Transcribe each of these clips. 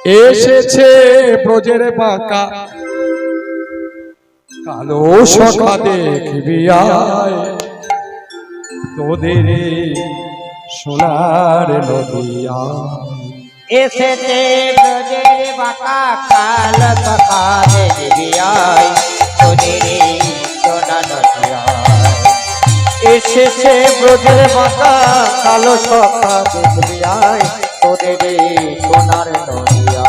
এসেছে ব্রজের বাঁকা কালো সখা দেখবি আয় তোদের সোনার নদিয়া। এসেছে ব্রজের বাঁকা কালো সখা দেখবি আয় তোদের সোনার নদিয়া। এসেছে ব্রজের বাঁকা কালো সখা দেখবি আয় তোদের সোনার নদিয়া।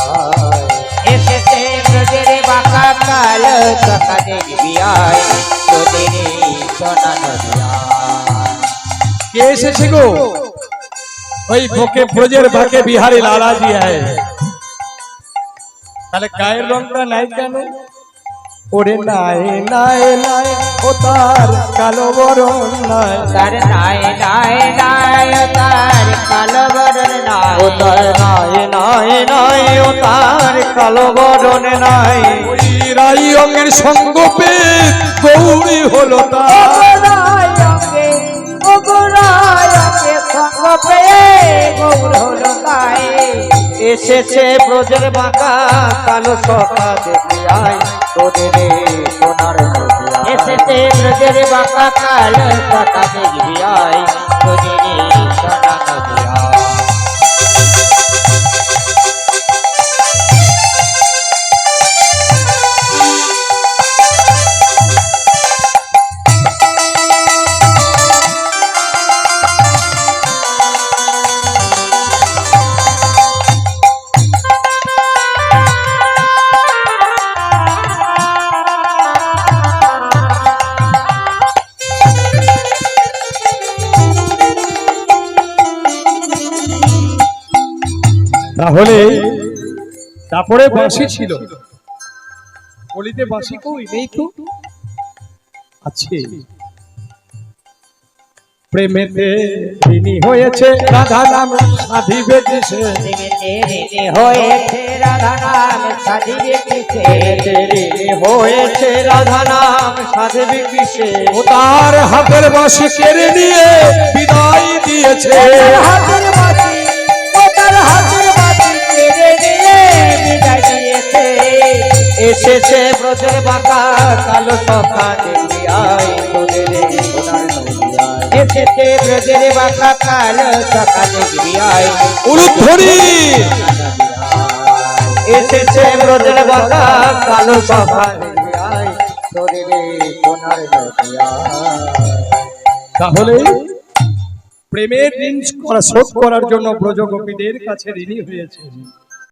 এসেছে ব্রজের বাঁকা কালো সখা দেখবি আয় তোদের সোনার নদিয়া। কে এসেছে গো? ওই ভোকে ব্রজের বাঁকে বিহারি লালাজি আয়। তাহলে গায়ের রংটা নাই কেন? ওরে নাই নাই নাই ও তার কালো বরণ নাই, তার নাই নাই নাই তার কালো বরণ নাই, ও তার নাই নাই নাই ও তার কালো বরণ নাই। ওই রাই অঙ্গের সঙ্গ পেয়ে গৌরী হলো তার। এসেছে ব্রজের বাঁকা কালো সখা দেখবি আয় তোদের সোনার নদিয়া। এসেছে ব্রজের বাঁকা কালো সখা দেখবি আয় তোদের সোনার নদিয়া। তাহলে তারপরে বাঁশি ছিল, কলিতে বাঁশি কই নেই তো আছে। প্রেমেতে ঋণী হয়েছে রাধা নাম সাধিবে কিসে, হয়েছে রাধা নাম সাধিবে কিসে, ঋণী হয়েছে রাধা নাম সাধিবে কিসে। ও তার হাতের বাঁশি কেড়ে নিয়ে বিদায় দিয়েছে। হাতের বাঁশি ও তার হাতের বাঁশি কেড়ে নিয়ে বিদায় দিয়েছে। এসেছে ব্রজের বাঁকা কালো সখা দেখবি আয় তোদের সোনার নদিয়া। এসেছে ব্রজের বাঁকা কালো সখা দেখবি আয় উলুধ্বনি এসেছে ব্রজের বাঁকা কালো সখা দেখবি আয় তোদের সোনার নদিয়া। তাহলে প্রেমের ঋণ শোধ করার জন্য ব্রজ গোপীদের কাছে ঋণী হয়েছে।